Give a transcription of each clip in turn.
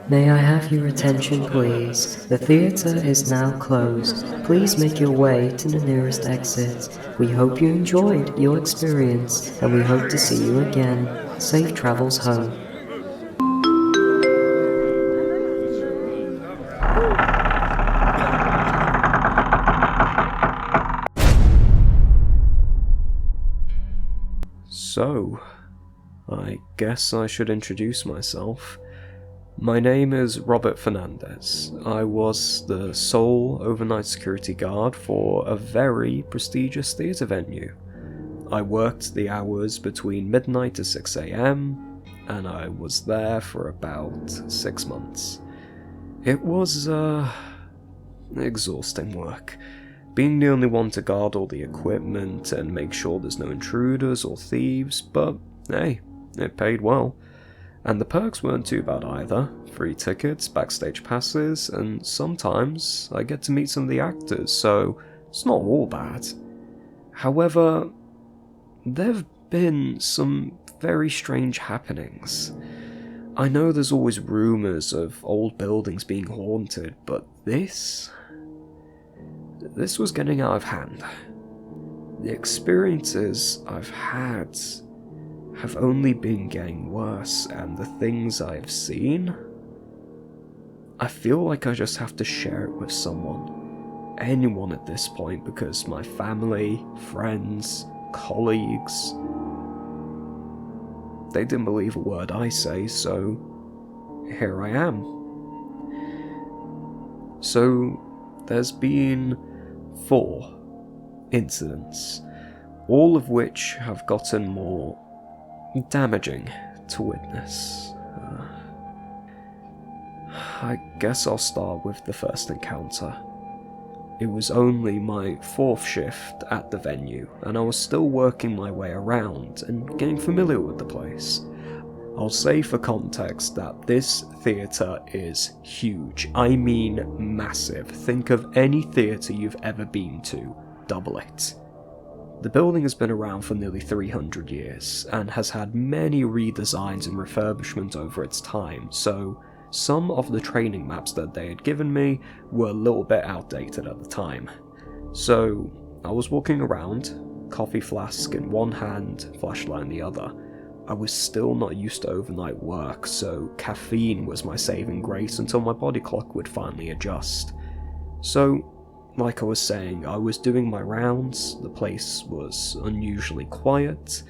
May I have your attention, please? The theatre is now closed. Please make your way to the nearest exit. We hope you enjoyed your experience, and we hope to see you again. Safe travels home. So, I guess I should introduce myself. My name is Robert Fernandez. I was the sole overnight security guard for a very prestigious theatre venue. I worked the hours between midnight to 6 AM, and I was there for about 6 months. It was, exhausting work. Being the only one to guard all the equipment and make sure there's no intruders or thieves, but hey, it paid well. And the perks weren't too bad either. Free tickets, backstage passes, and sometimes I get to meet some of the actors, so it's not all bad. However, there've been some very strange happenings. I know there's always rumours of old buildings being haunted, but this was getting out of hand. The experiences I've had have only been getting worse, and the things I've seen, I feel like I just have to share it with someone. Anyone at this point, because my family, friends, colleagues, they didn't believe a word I say, so here I am. So there's been 4 incidents, all of which have gotten more damaging to witness. I guess I'll start with the first encounter. It was only my 4th shift at the venue, and I was still working my way around and getting familiar with the place. I'll say for context that this theatre is huge. I mean massive. Think of any theatre you've ever been to, double it. The building has been around for nearly 300 years, and has had many redesigns and refurbishment over its time, so some of the training maps that they had given me were a little bit outdated at the time. So I was walking around, coffee flask in one hand, flashlight in the other. I was still not used to overnight work, so caffeine was my saving grace until my body clock would finally adjust. So, like I was saying, I was doing my rounds, the place was unusually quiet,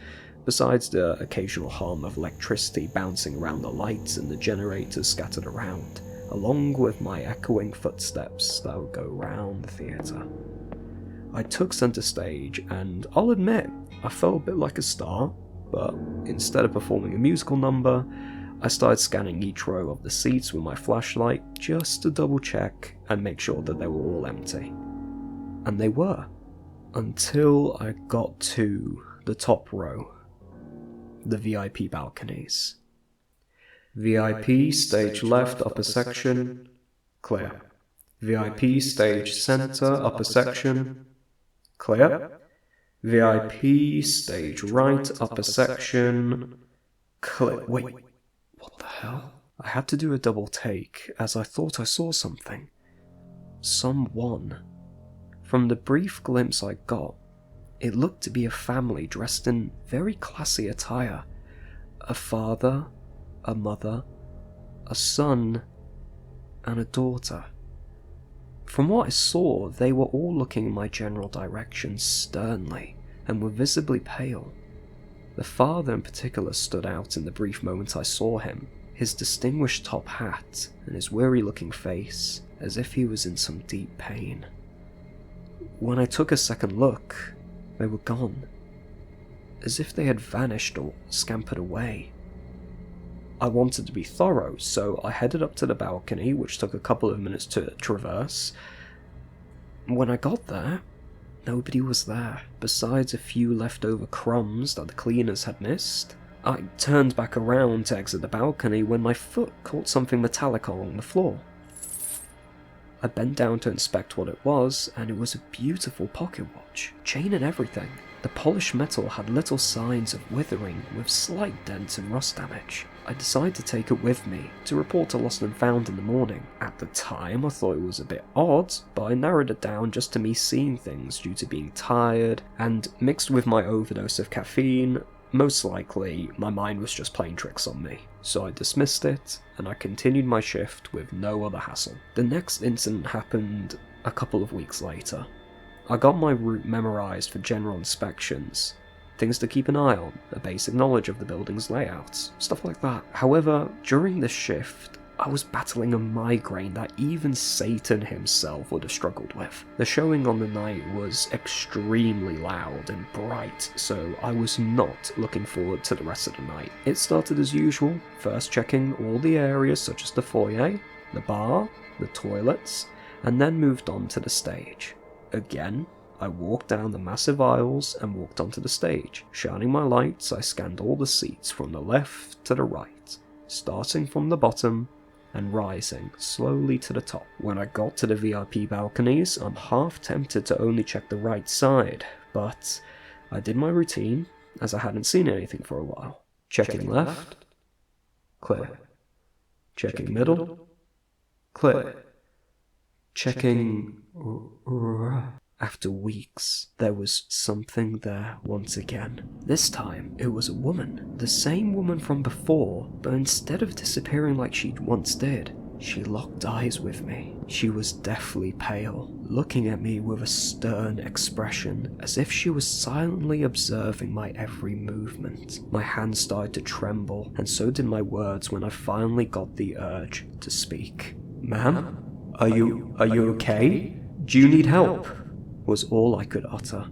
besides the occasional hum of electricity bouncing around the lights and the generators scattered around, along with my echoing footsteps that would go round the theatre. I took centre stage, and I'll admit, I felt a bit like a star, but instead of performing a musical number, I started scanning each row of the seats with my flashlight just to double check and make sure that they were all empty. And they were, until I got to the top row, the VIP balconies. VIP stage left upper section, clear. VIP stage centre upper section, clear. VIP stage right upper section, clear. Wait, what the hell? I had to do a double take as I thought I saw something. Someone. From the brief glimpse I got, it looked to be a family dressed in very classy attire. A father, a mother, a son, and a daughter. From what I saw, they were all looking in my general direction sternly, and were visibly pale. The father in particular stood out in the brief moment I saw him, his distinguished top hat, and his weary-looking face, as if he was in some deep pain. When I took a second look, they were gone, as if they had vanished or scampered away. I wanted to be thorough, so I headed up to the balcony, which took a couple of minutes to traverse. When I got there, nobody was there, besides a few leftover crumbs that the cleaners had missed. I turned back around to exit the balcony when my foot caught something metallic along the floor. I bent down to inspect what it was, and it was a beautiful pocket watch, chain and everything. The polished metal had little signs of withering, with slight dents and rust damage. I decided to take it with me to report a lost and found in the morning. At the time, I thought it was a bit odd, but I narrowed it down just to me seeing things due to being tired, and mixed with my overdose of caffeine, most likely my mind was just playing tricks on me. So I dismissed it, and I continued my shift with no other hassle. The next incident happened a couple of weeks later. I got my route memorized for general inspections, things to keep an eye on, a basic knowledge of the building's layouts, stuff like that. However, during this shift, I was battling a migraine that even Satan himself would have struggled with. The showing on the night was extremely loud and bright, so I was not looking forward to the rest of the night. It started as usual, first checking all the areas such as the foyer, the bar, the toilets, and then moved on to the stage. Again, I walked down the massive aisles and walked onto the stage. Shining my lights, I scanned all the seats from the left to the right, starting from the bottom and rising slowly to the top. When I got to the VIP balconies, I'm half tempted to only check the right side, but I did my routine as I hadn't seen anything for a while. Checking left, clear. Checking middle, clear. Checking right. After weeks, there was something there once again. This time, it was a woman. The same woman from before, but instead of disappearing like she once did, she locked eyes with me. She was deathly pale, looking at me with a stern expression, as if she was silently observing my every movement. My hands started to tremble, and so did my words when I finally got the urge to speak. "Ma'am, are you okay? Do you need help?" was all I could utter,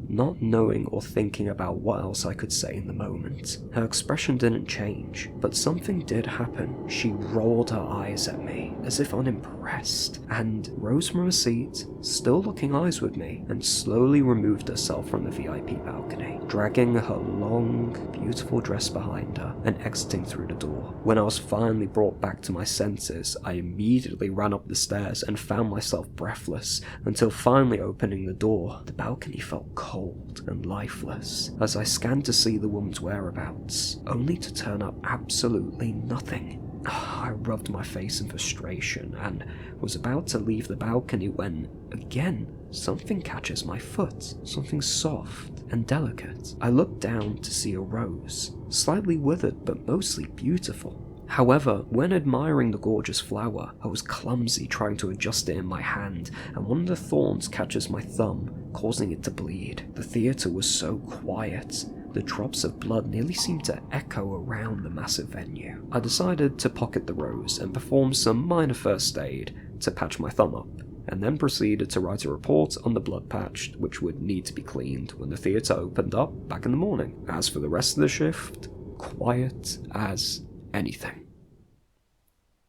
not knowing or thinking about what else I could say in the moment. Her expression didn't change, but something did happen. She rolled her eyes at me, as if unimpressed, and rose from her seat, still looking eyes with me, and slowly removed herself from the VIP balcony, dragging her long, beautiful dress behind her, and exiting through the door. When I was finally brought back to my senses, I immediately ran up the stairs and found myself breathless, until finally opening the door. The balcony felt cold and lifeless as I scanned to see the woman's whereabouts, only to turn up absolutely nothing. I rubbed my face in frustration and was about to leave the balcony when, again, something catches my foot, something soft and delicate. I looked down to see a rose, slightly withered but mostly beautiful. However, when admiring the gorgeous flower, I was clumsy trying to adjust it in my hand, and one of the thorns catches my thumb, causing it to bleed. The theatre was so quiet. The drops of blood nearly seemed to echo around the massive venue. I decided to pocket the rose and perform some minor first aid to patch my thumb up, and then proceeded to write a report on the blood patch, which would need to be cleaned when the theatre opened up back in the morning. As for the rest of the shift, quiet as anything.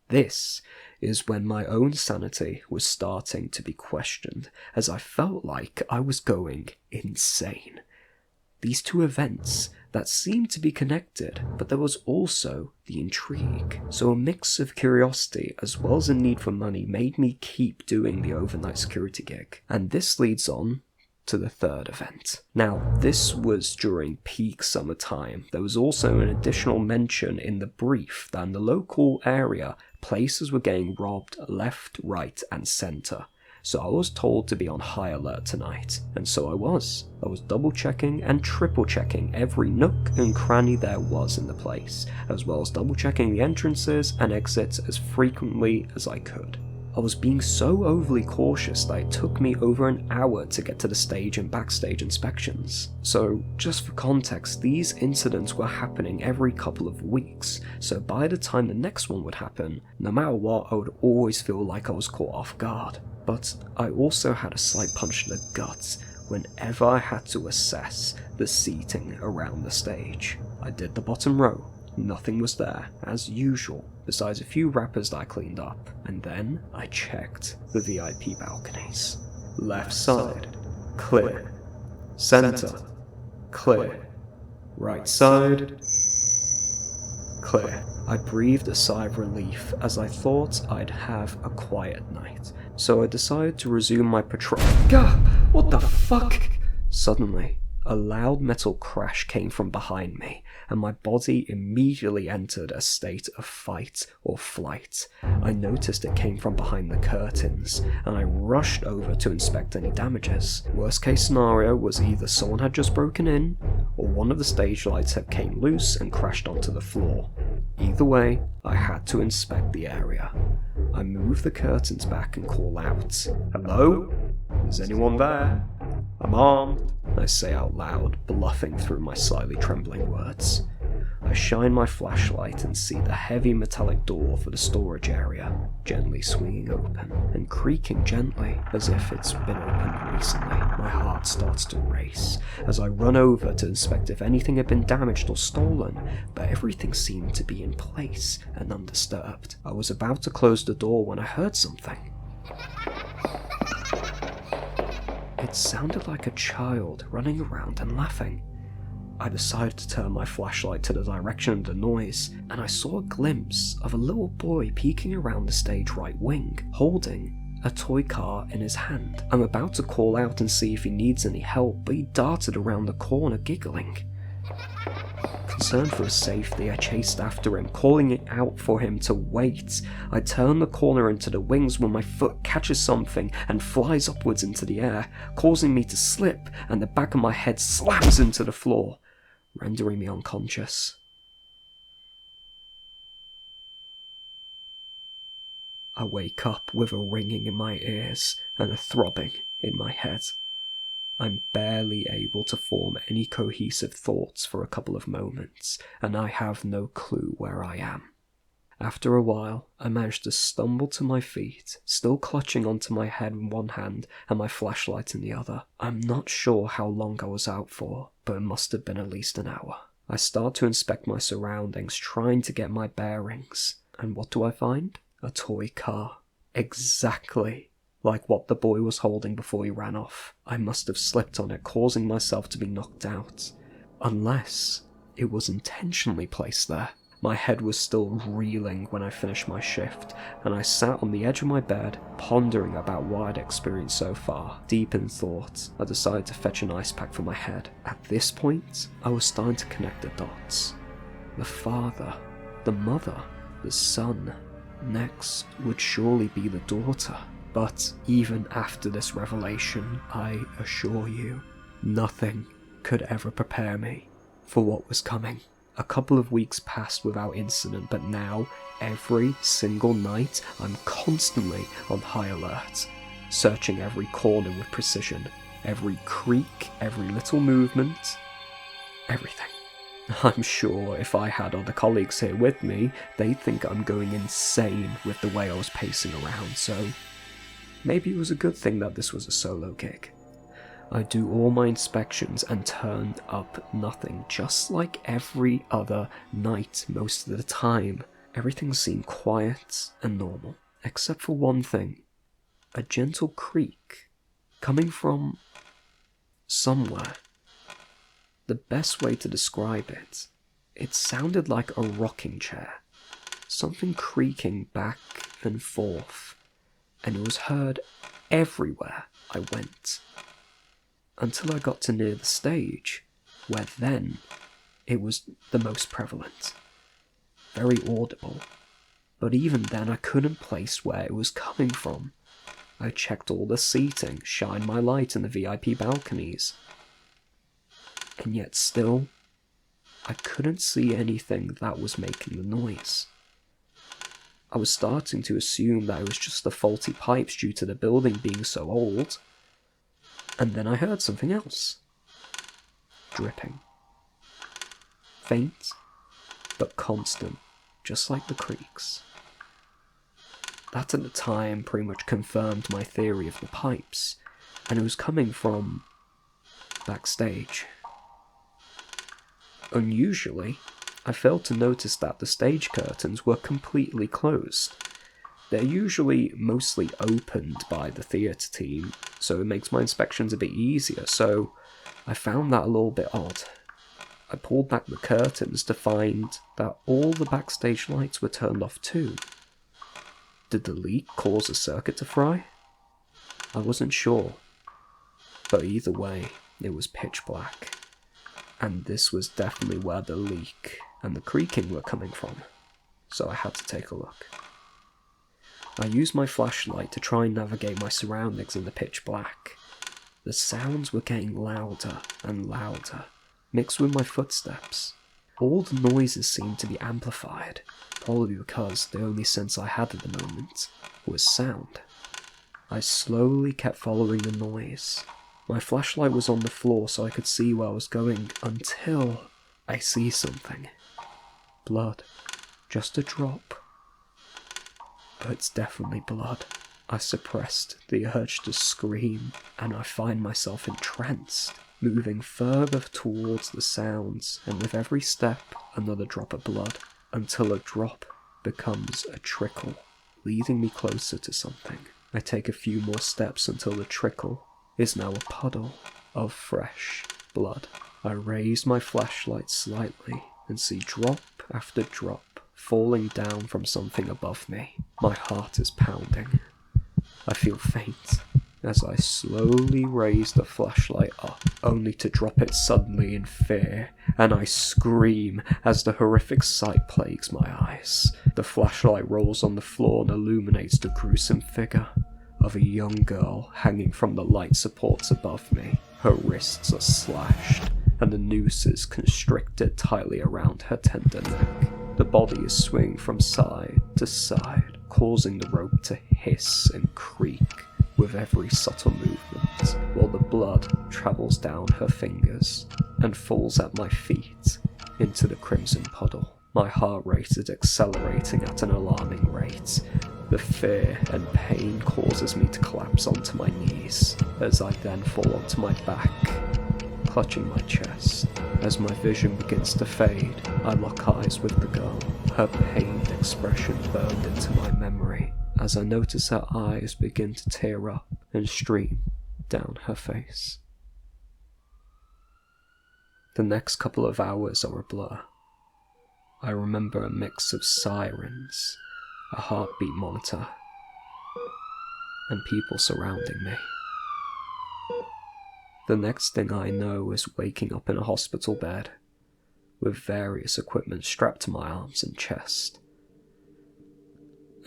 This is when my own sanity was starting to be questioned, as I felt like I was going insane. These two events that seemed to be connected, but there was also the intrigue. So a mix of curiosity as well as a need for money made me keep doing the overnight security gig. And this leads on to the third event. Now, this was during peak summertime. There was also an additional mention in the brief that in the local area, places were getting robbed left, right, and centre. So I was told to be on high alert tonight, and so I was. I was double checking and triple checking every nook and cranny there was in the place, as well as double checking the entrances and exits as frequently as I could. I was being so overly cautious that it took me over an hour to get to the stage and backstage inspections. So, just for context, these incidents were happening every couple of weeks, so by the time the next one would happen, no matter what, I would always feel like I was caught off guard. But I also had a slight punch to the gut whenever I had to assess the seating around the stage. I did the bottom row. Nothing was there, as usual, besides a few wrappers that I cleaned up, and then I checked the VIP balconies. Left side, clear. Center, clear. Right side, clear. I breathed a sigh of relief as I thought I'd have a quiet night, so I decided to resume my patrol. Gah! What the fuck? Suddenly, A loud metal crash came from behind me, and my body immediately entered a state of fight or flight. I noticed it came from behind the curtains, and I rushed over to inspect any damages. Worst case scenario was either someone had just broken in, or one of the stage lights had came loose and crashed onto the floor. Either way, I had to inspect the area. I move the curtains back and call out, "Hello? Is anyone there? I'm armed," I say out loud, bluffing through my slightly trembling words. I shine my flashlight and see the heavy metallic door for the storage area gently swinging open and creaking gently as if it's been opened recently. My heart starts to race as I run over to inspect if anything had been damaged or stolen, but everything seemed to be in place and undisturbed. I was about to close the door when I heard something. It sounded like a child running around and laughing. I decided to turn my flashlight to the direction of the noise, and I saw a glimpse of a little boy peeking around the stage right wing, holding a toy car in his hand. I'm about to call out and see if he needs any help, but he darted around the corner giggling. Concerned for his safety, I chased after him, calling it out for him to wait. I turn the corner into the wings when my foot catches something and flies upwards into the air, causing me to slip, and the back of my head slams into the floor, rendering me unconscious. I wake up with a ringing in my ears and a throbbing in my head. I'm barely able to form any cohesive thoughts for a couple of moments, and I have no clue where I am. After a while, I managed to stumble to my feet, still clutching onto my head in one hand and my flashlight in the other. I'm not sure how long I was out for, but it must have been at least an hour. I start to inspect my surroundings, trying to get my bearings, and what do I find? A toy car. Exactly like what the boy was holding before he ran off. I must have slipped on it, causing myself to be knocked out. Unless it was intentionally placed there. My head was still reeling when I finished my shift, and I sat on the edge of my bed, pondering about what I'd experienced so far. Deep in thought, I decided to fetch an ice pack for my head. At this point, I was starting to connect the dots. The father, the mother, the son. Next would surely be the daughter. But even after this revelation, I assure you, nothing could ever prepare me for what was coming. A couple of weeks passed without incident, but now, every single night, I'm constantly on high alert, searching every corner with precision, every creak, every little movement, everything. I'm sure if I had other colleagues here with me, they'd think I'm going insane with the way I was pacing around, so maybe it was a good thing that this was a solo gig. I do all my inspections and turned up nothing, just like every other night most of the time. Everything seemed quiet and normal, except for one thing. A gentle creak coming from somewhere. The best way to describe it, it sounded like a rocking chair. Something creaking back and forth. And it was heard everywhere I went. Until I got to near the stage, where then it was the most prevalent. Very audible. But even then I couldn't place where it was coming from. I checked all the seating, shined my light in the VIP balconies. And yet still, I couldn't see anything that was making the noise. I was starting to assume that it was just the faulty pipes due to the building being so old. And then I heard something else. Dripping. Faint, but constant, just like the creaks. That at the time pretty much confirmed my theory of the pipes, and it was coming from backstage. Unusually, I failed to notice that the stage curtains were completely closed. They're usually mostly opened by the theatre team, so it makes my inspections a bit easier, so I found that a little bit odd. I pulled back the curtains to find that all the backstage lights were turned off too. Did the leak cause a circuit to fry? I wasn't sure, but either way, It was pitch black, and this was definitely where the leak and the creaking were coming from, so I had to take a look. I used my flashlight to try and navigate my surroundings in the pitch black. The sounds were getting louder and louder, mixed with my footsteps. All the noises seemed to be amplified, probably because the only sense I had at the moment was sound. I slowly kept following the noise. My flashlight was on the floor so I could see where I was going until I see something. Blood. Just a drop. But it's definitely blood. I suppressed the urge to scream, and I find myself entranced, moving further towards the sounds, and with every step, another drop of blood, until a drop becomes a trickle, leading me closer to something. I take a few more steps until the trickle is now a puddle of fresh blood. I raise my flashlight slightly and see drop after drop falling down from something above me. My heart is pounding. I feel faint as I slowly raise the flashlight up, only to drop it suddenly in fear, and I scream as the horrific sight plagues my eyes. The flashlight rolls on the floor and illuminates the gruesome figure of a young girl hanging from the light supports above me. Her wrists are slashed, and the noose is constricted tightly around her tender neck. The body is swinging from side to side, causing the rope to hiss and creak with every subtle movement, while the blood travels down her fingers and falls at my feet into the crimson puddle. My heart rate is accelerating at an alarming rate. The fear and pain causes me to collapse onto my knees, as I then fall onto my back, clutching my chest. As my vision begins to fade, I lock eyes with the girl. Her pained expression burned into my memory, as I notice her eyes begin to tear up and stream down her face. The next couple of hours are a blur. I remember a mix of sirens, a heartbeat monitor, and people surrounding me. The next thing I know is waking up in a hospital bed, with various equipment strapped to my arms and chest.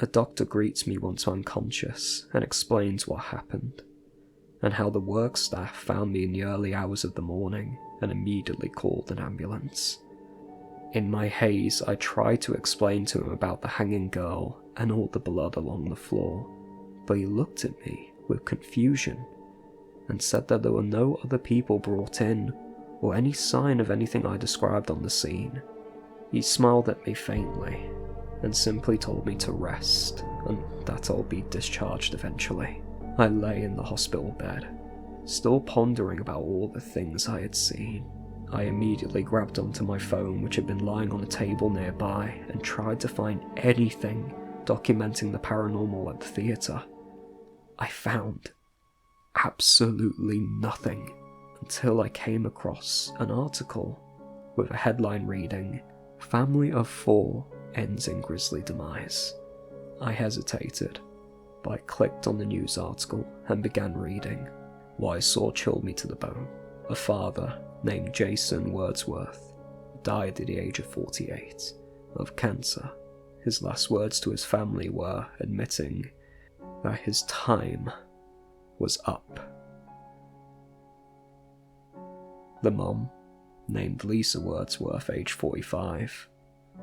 A doctor greets me once unconscious and explains what happened, and how the work staff found me in the early hours of the morning and immediately called an ambulance. In my haze, I tried to explain to him about the hanging girl and all the blood along the floor, but he looked at me with confusion and said that there were no other people brought in or any sign of anything I described on the scene. He smiled at me faintly and simply told me to rest and that I'll be discharged eventually. I lay in the hospital bed, still pondering about all the things I had seen. I immediately grabbed onto my phone, which had been lying on a table nearby, and tried to find anything documenting the paranormal at the theatre. I found absolutely nothing until I came across an article with a headline reading, "Family of 4 ends in grisly demise." I hesitated, but I clicked on the news article and began reading. What I saw chilled me to the bone. A father named Jason Wordsworth died at the age of 48 of cancer. His last words to his family were admitting that his time was up. The mum, named Lisa Wordsworth, age 45,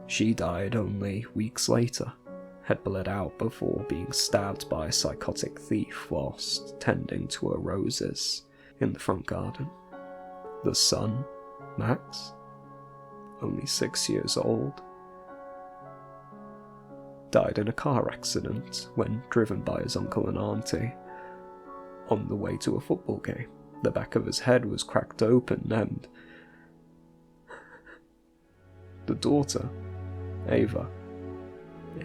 she died only weeks later, had bled out before being stabbed by a psychotic thief whilst tending to her roses in the front garden. The son, Max, only 6 years old, died in a car accident when driven by his uncle and auntie on the way to a football game. The back of his head was cracked open and the daughter, Ava,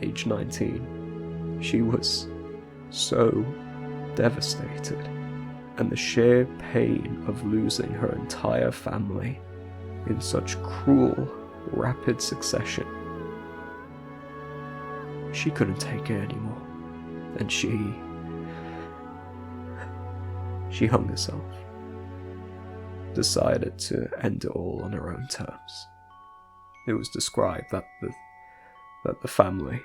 age 19, she was so devastated, and the sheer pain of losing her entire family in such cruel, rapid succession, she couldn't take it anymore, and she hung herself. decided to end it all on her own terms. It was described that the family,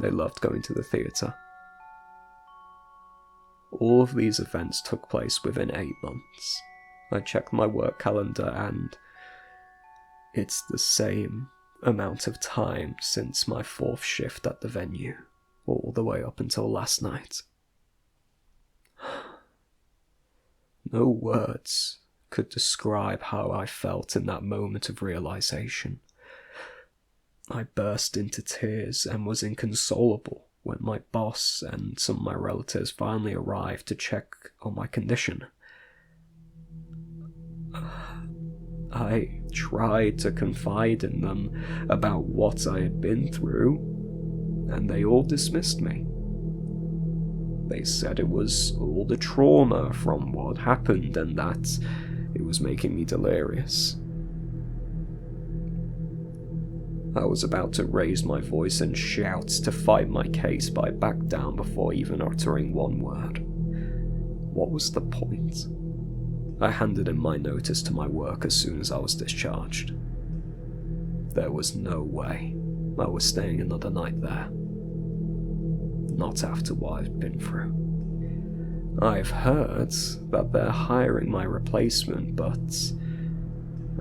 they loved going to the theatre. All of these events took place within 8 months. I checked my work calendar and it's the same amount of time since my 4th shift at the venue, all the way up until last night. No words could describe how I felt in that moment of realization. I burst into tears and was inconsolable when my boss and some of my relatives finally arrived to check on my condition. I tried to confide in them about what I had been through, and they all dismissed me. They said it was all the trauma from what happened and that it was making me delirious. I was about to raise my voice and shout to fight my case, but I backed down before even uttering one word. What was the point? I handed in my notice to my work as soon as I was discharged. There was no way I was staying another night there. Not after what I've been through. I've heard that they're hiring my replacement, but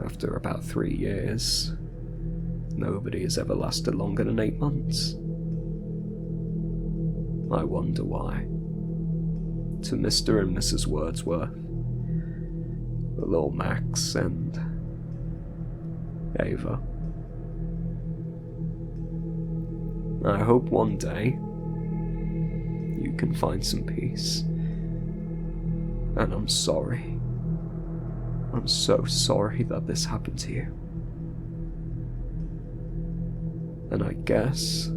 after about 3 years, nobody has ever lasted longer than 8 months. I wonder why. To Mr. and Mrs. Wordsworth, the little Max and Ava. I hope one day you can find some peace. And I'm sorry. I'm so sorry that this happened to you. And I guess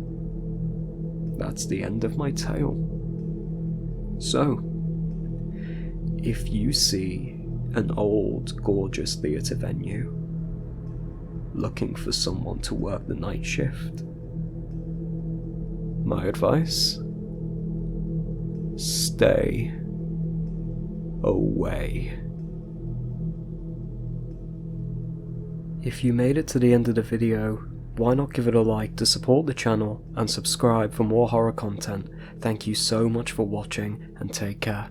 that's the end of my tale. So, if you see an old, gorgeous theatre venue looking for someone to work the night shift, my advice? Stay away. If you made it to the end of the video, why not give it a like to support the channel and subscribe for more horror content. Thank you so much for watching and take care.